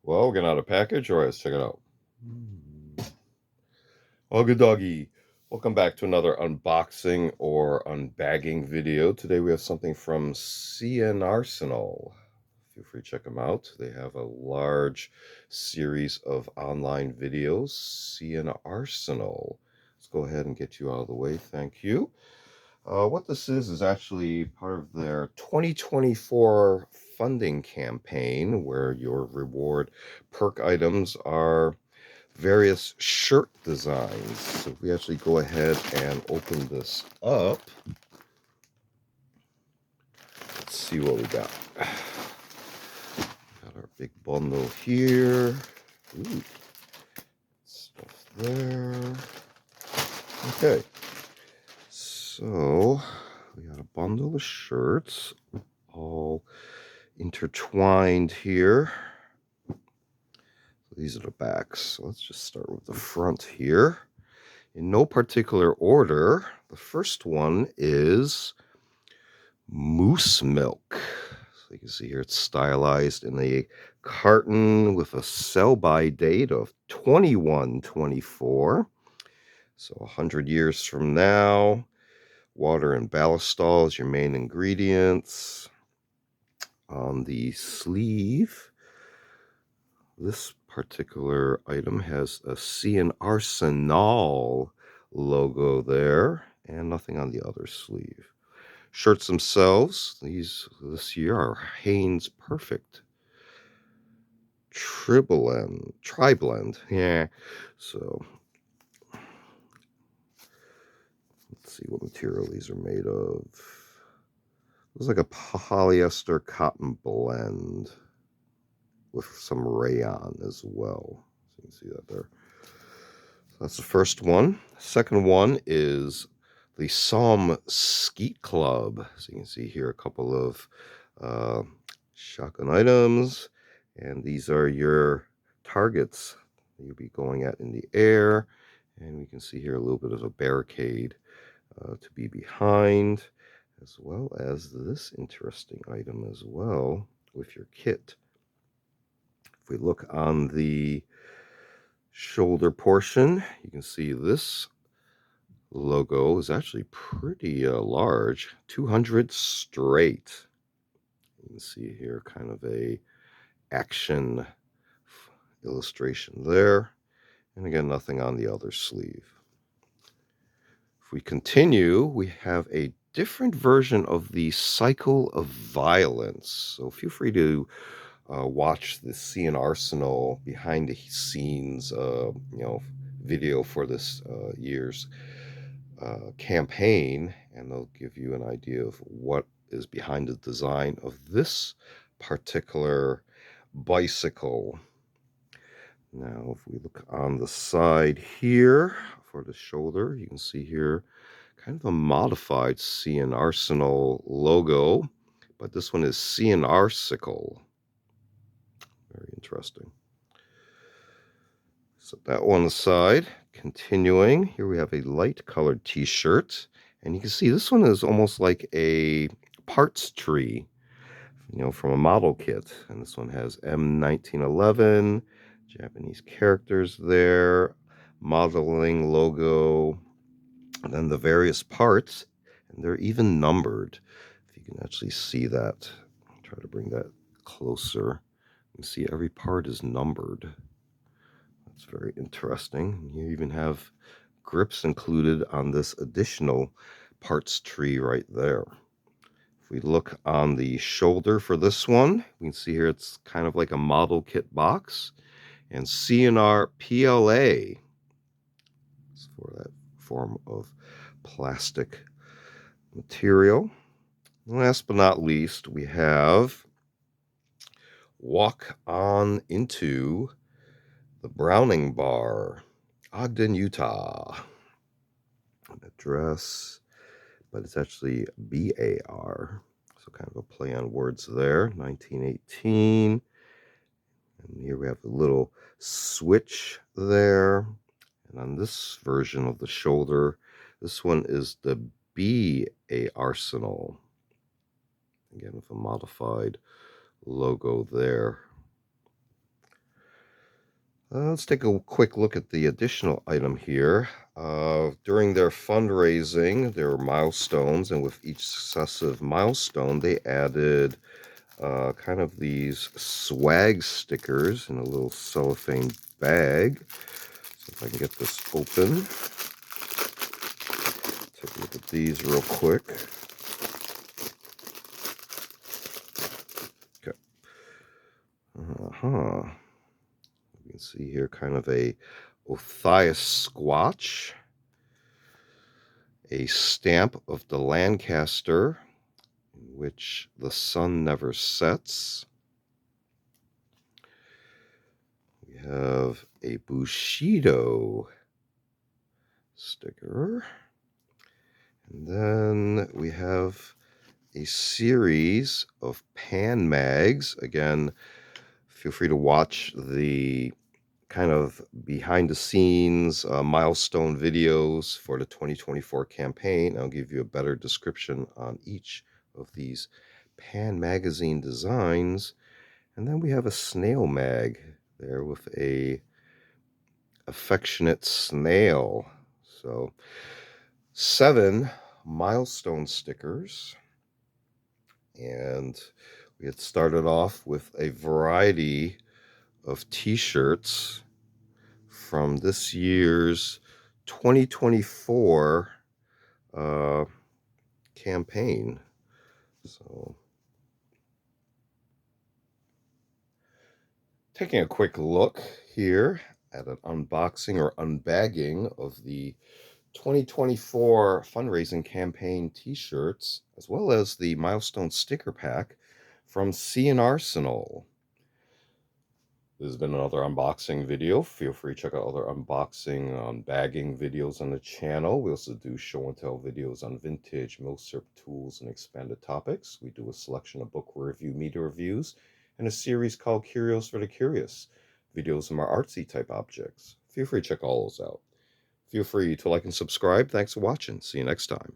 Well, we're getting out a package. All right, let's check it out. Oh, good doggy. Welcome back to another unboxing or unbagging video. Today we have something from C&Rsenal. Feel free to check them out. They have a large series of online videos. C&Rsenal. Let's go ahead and get you out of the way. Thank you. What this is actually part of their 2024 funding campaign, where your reward perk items are various shirt designs. So if we actually go ahead and open this up, let's see what we got. Got our big bundle here. Ooh, stuff there. Okay, so we got a bundle of shirts, all intertwined here. So these are the backs. So let's just start with the front here. In no particular order, the first one is moose milk. So you can see here it's stylized in a carton with a sell-by date of 2124. So 100 years from now, water and ballastol is your main ingredients. On the sleeve, this particular item has a C&Rsenal logo there and nothing on the other sleeve. Shirts themselves, this year are Hanes Perfect Tri-Blend. Yeah. So let's see what material these are made of. Looks like a polyester cotton blend with some rayon as well. So you can see that there. So that's the first one. Second one is the Psalm Skeet Club. So you can see here a couple of shotgun items, and these are your targets you'll be going at in the air. And we can see here a little bit of a barricade to be behind, as well as this interesting item as well with your kit. If we look on the shoulder portion, you can see this logo is actually pretty large, 200 straight. You can see here kind of a action illustration there, and again nothing on the other sleeve. If we continue, we have a different version of the Cycle of Violence. So feel free to watch the C&Rsenal behind the scenes video for this year's campaign, and they'll give you an idea of what is behind the design of this particular bicycle. Now, if we look on the side here for the shoulder, you can see here kind of a modified C&Rsenal logo, but this one is C&Rsicle. Very interesting. Set that one aside. Continuing, here we have a light colored t-shirt, and you can see this one is almost like a parts tree, from a model kit. And this one has M1911, Japanese characters there, modeling logo, and then the various parts, and they're even numbered. If you can actually see that, I'll try to bring that closer. You can see every part is numbered. That's very interesting. You even have grips included on this additional parts tree right there. If we look on the shoulder for this one, we can see here it's kind of like a model kit box, and C&R PLA is for that form of plastic material. Last but not least, we have Walk On Into the Browning Bar, Ogden, Utah. Address, but it's actually BAR. So kind of a play on words there, 1918. And here we have a little switch there. And on this version of the shoulder, this one is the B-Arsenal. Again, with a modified logo there. Let's take a quick look at the additional item here. During their fundraising, there were milestones, and with each successive milestone, they added kind of these swag stickers in a little cellophane bag. So if I can get this open, take a look at these real quick. Okay. Uh-huh. You can see here kind of a Othnius squatch, a stamp of the Lancaster, in which the sun never sets. We have a Bushido sticker. And then we have a series of pan mags. Again, feel free to watch the kind of behind the scenes milestone videos for the 2024 campaign. I'll give you a better description on each of these pan magazine designs. And then we have a snail mag there with a affectionate snail. So 7 milestone stickers. And we had started off with a variety of t-shirts from this year's 2024 campaign. So taking a quick look here at an unboxing or unbagging of the 2024 fundraising campaign t-shirts, as well as the milestone sticker pack from C&Rsenal. This has been another unboxing video. Feel free to check out other unboxing, bagging videos on the channel. We also do show and tell videos on vintage, milsurp tools, and expanded topics. We do a selection of book review, media reviews, and a series called Curios for the Curious, videos of more artsy type objects. Feel free to check all those out. Feel free to like and subscribe. Thanks for watching. See you next time.